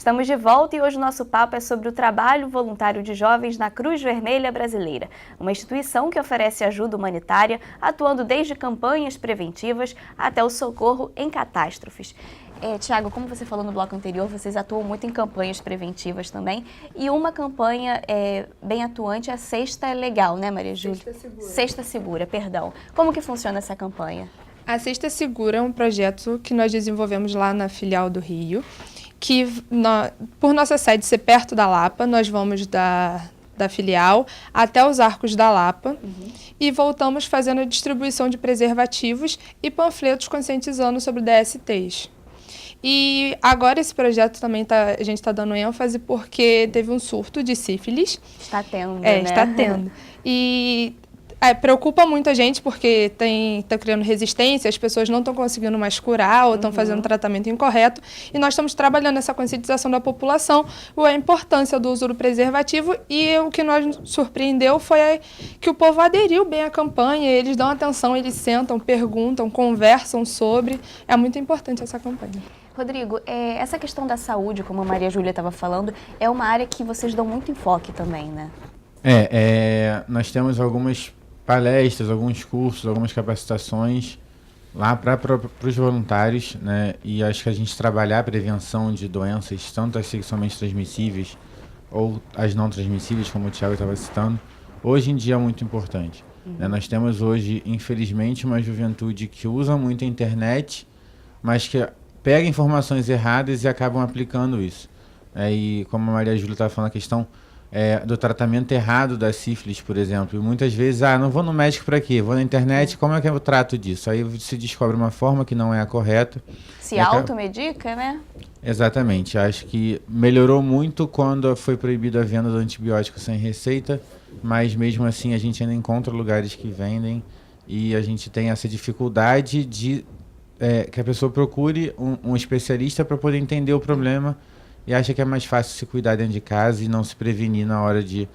Estamos de volta e hoje o nosso papo é sobre o trabalho voluntário de jovens na Cruz Vermelha Brasileira, uma instituição que oferece ajuda humanitária, atuando desde campanhas preventivas até o socorro em catástrofes. Tiago, como você falou no bloco anterior, vocês atuam muito em campanhas preventivas também, e uma campanha bem atuante é a Cesta Legal, né, Maria Júlia? Cesta Segura. Cesta Segura, perdão. Como que funciona essa campanha? A Cesta Segura é um projeto que nós desenvolvemos lá na filial do Rio, que por nossa sede ser perto da Lapa, nós vamos da filial até os Arcos da Lapa e voltamos fazendo a distribuição de preservativos e panfletos conscientizando sobre DSTs. E agora esse projeto também a gente está dando ênfase porque teve um surto de sífilis. Está tendo, né? Está tendo. E preocupa muito a gente porque está criando resistência, as pessoas não estão conseguindo mais curar ou estão fazendo tratamento incorreto. E nós estamos trabalhando nessa conscientização da população, a importância do uso do preservativo. E o que nos surpreendeu foi que o povo aderiu bem à campanha, eles dão atenção, eles sentam, perguntam, conversam sobre. É muito importante essa campanha. Rodrigo, essa questão da saúde, como a Maria Júlia estava falando, é uma área que vocês dão muito enfoque também, né? Nós temos algumas palestras, alguns cursos, algumas capacitações lá para os voluntários, né? E acho que a gente trabalhar a prevenção de doenças, tanto as sexualmente transmissíveis ou as não transmissíveis, como o Thiago estava citando, hoje em dia é muito importante. Né? Nós temos hoje, infelizmente, uma juventude que usa muito a internet, mas que pega informações erradas e acabam aplicando isso. E como a Maria Júlia estava falando, a questão do tratamento errado da sífilis, por exemplo. E muitas vezes, não vou no médico para quê? Vou na internet, como é que eu trato disso? Aí se descobre uma forma que não é a correta. Se automedica, né? Exatamente. Acho que melhorou muito quando foi proibida a venda do antibiótico sem receita, mas mesmo assim a gente ainda encontra lugares que vendem e a gente tem essa dificuldade de que a pessoa procure um especialista para poder entender o problema e acha que é mais fácil se cuidar dentro de casa e não se prevenir na hora de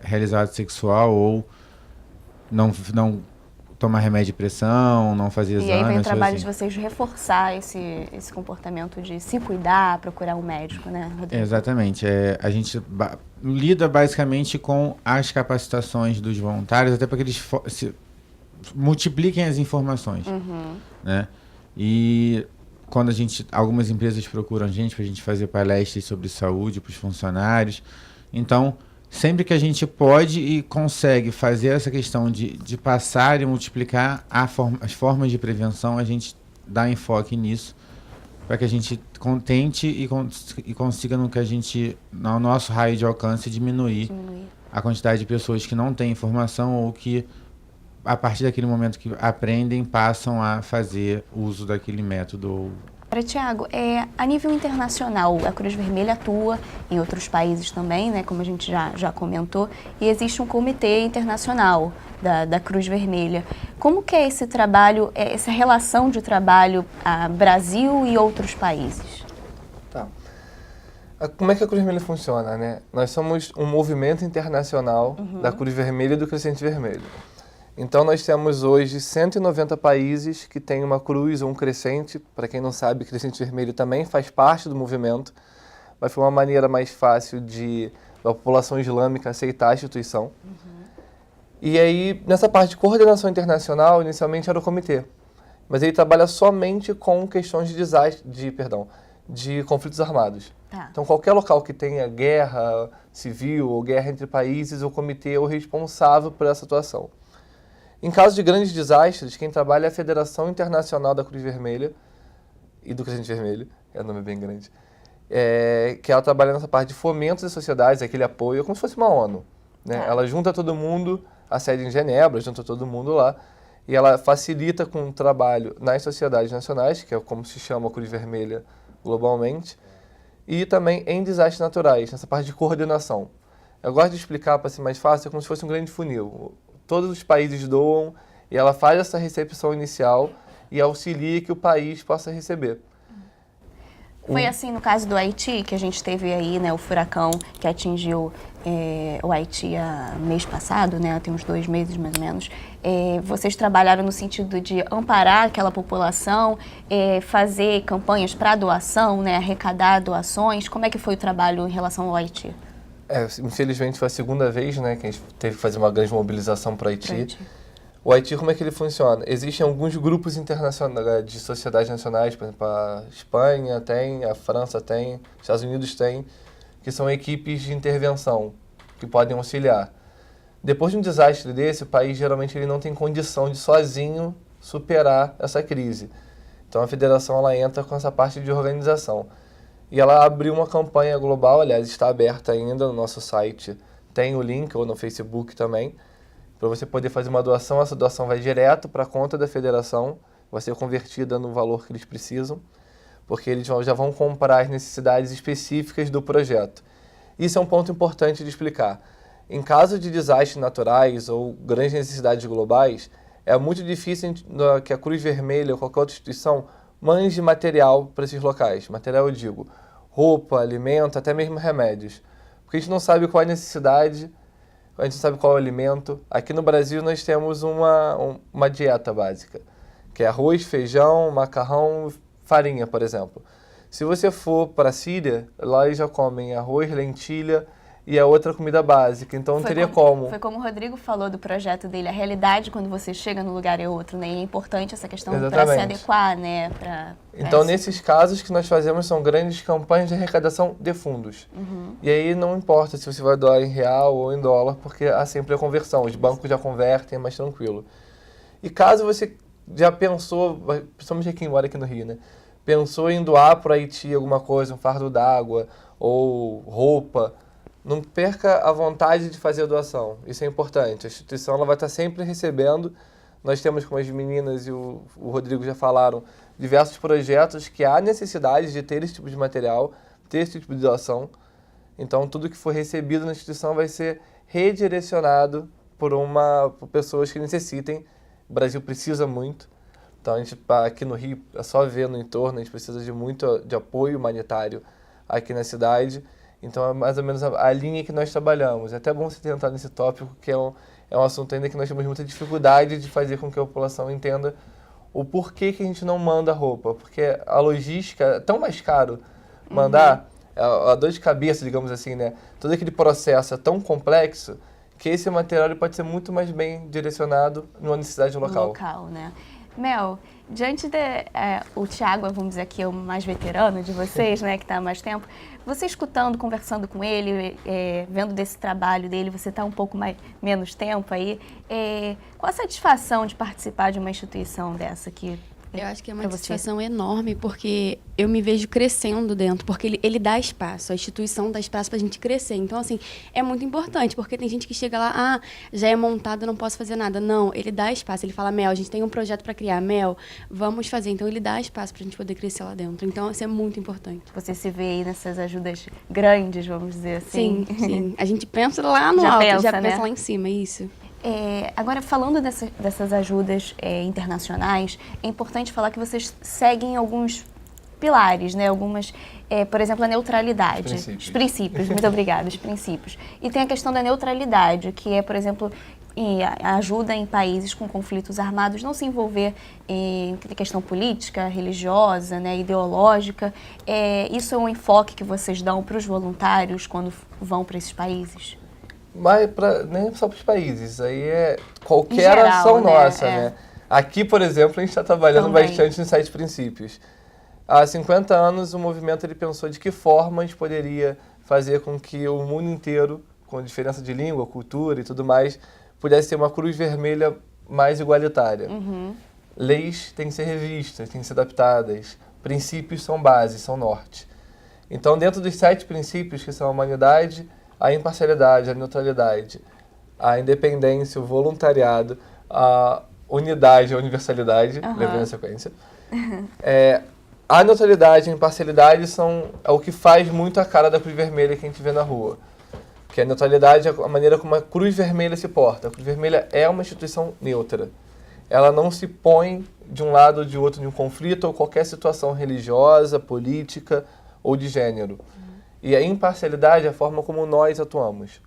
realizar ato sexual ou não tomar remédio de pressão, não fazer exame. E aí vem o trabalho de vocês de reforçar esse comportamento de se cuidar, procurar um médico, né, Rodrigo? Exatamente. A gente lida basicamente com as capacitações dos voluntários, até para que eles multipliquem as informações, né? E quando algumas empresas procuram a gente para a gente fazer palestras sobre saúde para os funcionários, então sempre que a gente pode e consegue fazer essa questão de passar e multiplicar as formas de prevenção, a gente dá enfoque nisso para que a gente contente e consiga no nosso raio de alcance diminuir a quantidade de pessoas que não têm informação ou que a partir daquele momento que aprendem, passam a fazer uso daquele método. Tiago, a nível internacional, a Cruz Vermelha atua em outros países também, né, como a gente já comentou, e existe um comitê internacional da Cruz Vermelha. Como que é esse trabalho, essa relação de trabalho Brasil e outros países? Tá. Como é que a Cruz Vermelha funciona, né? Nós somos um movimento internacional da Cruz Vermelha e do Crescente Vermelho. Então, nós temos hoje 190 países que têm uma cruz ou um crescente. Para quem não sabe, Crescente Vermelho também faz parte do movimento, mas foi uma maneira mais fácil da população islâmica aceitar a instituição. E aí, nessa parte de coordenação internacional, inicialmente era o comitê, mas ele trabalha somente com questões de conflitos armados. Então, qualquer local que tenha guerra civil ou guerra entre países, o comitê é o responsável por essa atuação. Em caso de grandes desastres, quem trabalha é a Federação Internacional da Cruz Vermelha e do Crescente Vermelho, é um nome bem grande, que ela trabalha nessa parte de fomento das sociedades, aquele apoio, como se fosse uma ONU. Né? Ela junta todo mundo, a sede em Genebra, junta todo mundo lá, e ela facilita com o trabalho nas sociedades nacionais, que é como se chama a Cruz Vermelha globalmente, e também em desastres naturais, nessa parte de coordenação. Eu gosto de explicar para ser mais fácil, é como se fosse um grande funil. Todos os países doam e ela faz essa recepção inicial e auxilia que o país possa receber. Foi assim no caso do Haiti, que a gente teve aí, né, o furacão que atingiu o Haiti mês passado, né, tem uns 2 meses mais ou menos. Vocês trabalharam no sentido de amparar aquela população, fazer campanhas para doação, né, arrecadar doações. Como é que foi o trabalho em relação ao Haiti? Infelizmente foi a segunda vez, né, que a gente teve que fazer uma grande mobilização para o Haiti. O Haiti, como é que ele funciona? Existem alguns grupos internacionais de sociedades nacionais, por exemplo, a Espanha tem, a França tem, os Estados Unidos tem, que são equipes de intervenção que podem auxiliar. Depois de um desastre desse, o país geralmente ele não tem condição de sozinho superar essa crise. Então a federação ela entra com essa parte de organização. E ela abriu uma campanha global, aliás, está aberta ainda no nosso site, tem o link, ou no Facebook também, para você poder fazer uma doação. Essa doação vai direto para a conta da federação, vai ser convertida no valor que eles precisam, porque eles já vão comprar as necessidades específicas do projeto. Isso é um ponto importante de explicar. Em caso de desastres naturais ou grandes necessidades globais, é muito difícil que a Cruz Vermelha ou qualquer outra instituição mande material para esses locais. Material, eu digo, roupa, alimento, até mesmo remédios. Porque a gente não sabe qual é a necessidade, a gente não sabe qual é o alimento. Aqui no Brasil nós temos uma dieta básica, que é arroz, feijão, macarrão, farinha, por exemplo. Se você for para a Síria, lá eles já comem arroz, lentilha e a outra comida básica, então não teria como. Foi como o Rodrigo falou do projeto dele, a realidade quando você chega num lugar é outro, né? E é importante essa questão para se adequar, né? Então, nesses casos que nós fazemos são grandes campanhas de arrecadação de fundos. E aí não importa se você vai doar em real ou em dólar, porque há sempre a conversão, os bancos já convertem, é mais tranquilo. E caso você já pensou, principalmente quem mora aqui no Rio, né? Pensou em doar para o Haiti alguma coisa, um fardo d'água ou roupa, não perca a vontade de fazer a doação. Isso é importante. A instituição ela vai estar sempre recebendo. Nós temos, como as meninas e o Rodrigo já falaram, diversos projetos que há necessidade de ter esse tipo de material, ter esse tipo de doação. Então, tudo que for recebido na instituição vai ser redirecionado por pessoas que necessitem. O Brasil precisa muito. Então, a gente aqui no Rio, é só ver no entorno, a gente precisa de muito de apoio humanitário aqui na cidade. Então, é mais ou menos a linha que nós trabalhamos. É até bom você ter entrado nesse tópico, que é um assunto ainda que nós temos muita dificuldade de fazer com que a população entenda o porquê que a gente não manda roupa. Porque a logística é tão mais caro mandar, a dor de cabeça, digamos assim, né? Todo aquele processo é tão complexo que esse material ele pode ser muito mais bem direcionado numa necessidade local. Né? Mel, diante o Thiago, vamos dizer aqui, é o mais veterano de vocês, né, que está há mais tempo, você escutando, conversando com ele, vendo desse trabalho dele, você está um pouco menos tempo aí, qual a satisfação de participar de uma instituição dessa aqui? Eu acho que é uma satisfação enorme, porque eu me vejo crescendo dentro, porque ele dá espaço, a instituição dá espaço pra gente crescer. Então, assim, é muito importante, porque tem gente que chega lá, já é montado, eu não posso fazer nada. Não, ele dá espaço, ele fala, Mel, a gente tem um projeto para criar, Mel, vamos fazer. Então, ele dá espaço pra gente poder crescer lá dentro. Então, isso é muito importante. Você se vê aí nessas ajudas grandes, vamos dizer assim? Sim, sim. A gente pensa lá no alto, já pensa lá em cima, isso. Agora, falando dessas ajudas internacionais, é importante falar que vocês seguem alguns pilares, né? Algumas, por exemplo, a neutralidade. Os princípios, muito obrigada, os princípios. E tem a questão da neutralidade, que é, por exemplo, a ajuda em países com conflitos armados não se envolver em questão política, religiosa, né, ideológica. Isso é um enfoque que vocês dão para os voluntários quando vão para esses países? Mas nem só para os países, aí é qualquer ação nossa, né? Aqui, por exemplo, a gente está trabalhando bastante nos 7 princípios. Há 50 anos, o movimento ele pensou de que forma a gente poderia fazer com que o mundo inteiro, com diferença de língua, cultura e tudo mais, pudesse ter uma cruz vermelha mais igualitária. Leis têm que ser revistas, têm que ser adaptadas. Princípios são bases, são norte. Então, dentro dos 7 princípios, que são a humanidade, a imparcialidade, a neutralidade, a independência, o voluntariado, a unidade, a universalidade, levando a sequência. A neutralidade e a imparcialidade é o que faz muito a cara da Cruz Vermelha que a gente vê na rua. Que a neutralidade é a maneira como a Cruz Vermelha se porta. A Cruz Vermelha é uma instituição neutra. Ela não se põe de um lado ou de outro de um conflito ou qualquer situação religiosa, política. ou de gênero. E a imparcialidade é a forma como nós atuamos.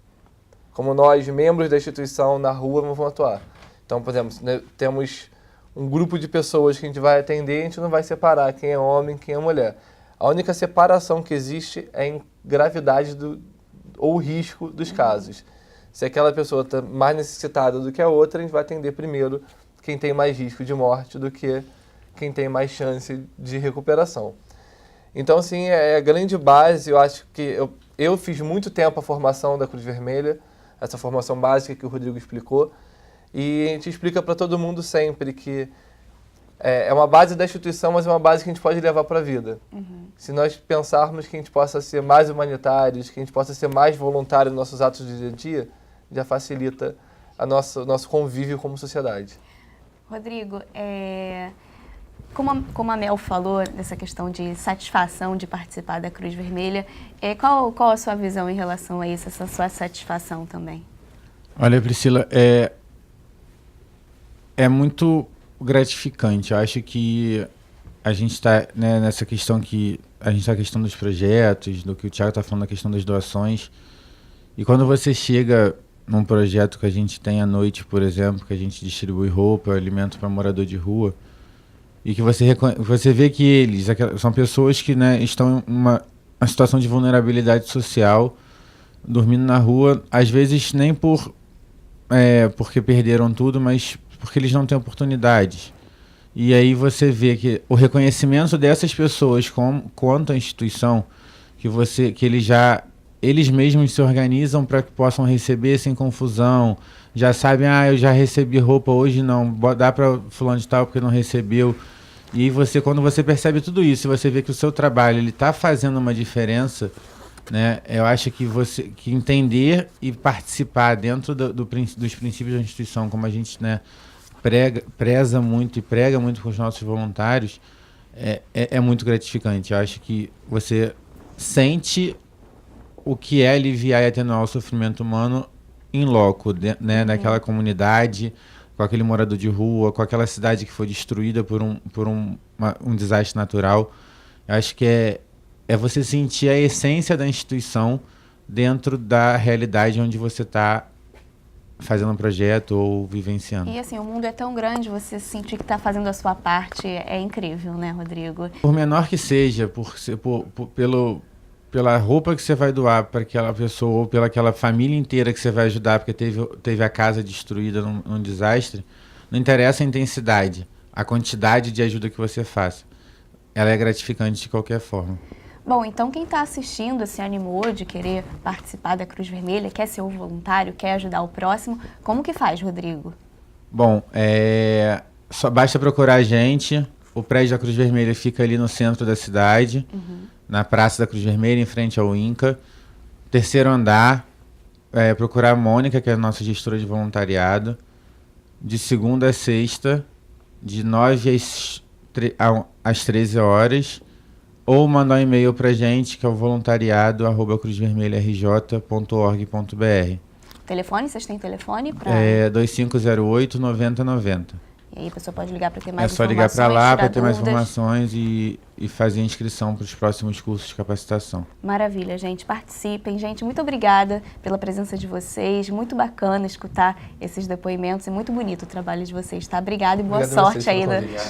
Como nós, membros da instituição, na rua, vamos atuar. Então, por exemplo, né, temos um grupo de pessoas que a gente vai atender, a gente não vai separar quem é homem, quem é mulher. A única separação que existe é em gravidade ou risco dos casos. Se aquela pessoa está mais necessitada do que a outra, a gente vai atender primeiro quem tem mais risco de morte do que quem tem mais chance de recuperação. Então, assim, é a grande base. Eu acho que eu fiz muito tempo a formação da Cruz Vermelha, essa formação básica que o Rodrigo explicou, e a gente explica para todo mundo sempre que é uma base da instituição, mas é uma base que a gente pode levar para a vida. Se nós pensarmos que a gente possa ser mais humanitários, que a gente possa ser mais voluntário nos nossos atos do dia a dia, já facilita o nosso convívio como sociedade. Rodrigo, como a Mel falou dessa questão de satisfação de participar da Cruz Vermelha, qual a sua visão em relação a isso, essa sua satisfação também? Olha, Priscila, é muito gratificante. Eu acho que a gente está, né, nessa questão que a gente está na questão dos projetos, do que o Thiago está falando, na questão das doações. E quando você chega num projeto que a gente tem à noite, por exemplo, que a gente distribui roupa, alimento para morador de rua, e que você vê que eles são pessoas que, né, estão em uma situação de vulnerabilidade social, dormindo na rua, às vezes nem porque perderam tudo, mas porque eles não têm oportunidades. E aí você vê que o reconhecimento dessas pessoas quanto à instituição, que eles mesmos se organizam para que possam receber sem confusão, já sabem, eu já recebi roupa hoje, não, dá para fulano de tal porque não recebeu. E quando você percebe tudo isso, você vê que o seu trabalho está fazendo uma diferença, né? Eu acho que que entender e participar dentro dos princípios da instituição, como a gente, né, preza muito e prega muito com os nossos voluntários, é muito gratificante. Eu acho que você sente o que é aliviar e atenuar o sofrimento humano em loco, né, naquela comunidade, com aquele morador de rua, com aquela cidade que foi destruída por um desastre natural. Eu acho que é você sentir a essência da instituição dentro da realidade onde você está fazendo um projeto ou vivenciando. E assim, o mundo é tão grande, você sentir que está fazendo a sua parte é incrível, né, Rodrigo? Por menor que seja, pela roupa que você vai doar para aquela pessoa ou pelaquela família inteira que você vai ajudar porque teve a casa destruída num desastre, não interessa a intensidade, a quantidade de ajuda que você faça. Ela é gratificante de qualquer forma. Bom, então quem está assistindo se animou de querer participar da Cruz Vermelha, quer ser um voluntário, quer ajudar o próximo, como que faz, Rodrigo? Bom, só basta procurar a gente. O prédio da Cruz Vermelha fica ali no centro da cidade, na Praça da Cruz Vermelha, em frente ao INCA. Terceiro andar, procurar a Mônica, que é a nossa gestora de voluntariado, de segunda a sexta, de 9 às 13 horas, ou mandar um e-mail para a gente, que é o voluntariado@cruzvermelharj.org.br. Telefone? Vocês têm telefone? 2508-9090. E aí a pessoa pode ligar para ter mais informações. É só ligar para lá para ter mais dúvidas. informações e fazer a inscrição para os próximos cursos de capacitação. Maravilha, gente. Participem. Gente, muito obrigada pela presença de vocês. Muito bacana escutar esses depoimentos. É muito bonito o trabalho de vocês, tá? Obrigada e boa sorte aí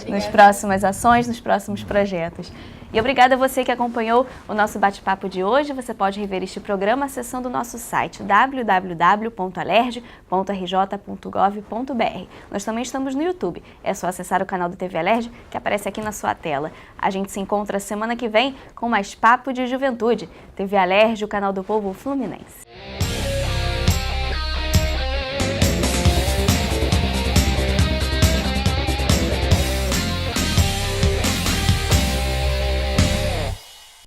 nas próximas ações, nos próximos projetos. E obrigada a você que acompanhou o nosso bate-papo de hoje. Você pode rever este programa acessando o nosso site www.alerj.rj.gov.br. Nós também estamos no YouTube. É só acessar o canal do TV Alerj, que aparece aqui na sua tela. A gente se encontra semana que vem com mais Papo de Juventude. TV Alerj, o canal do povo fluminense.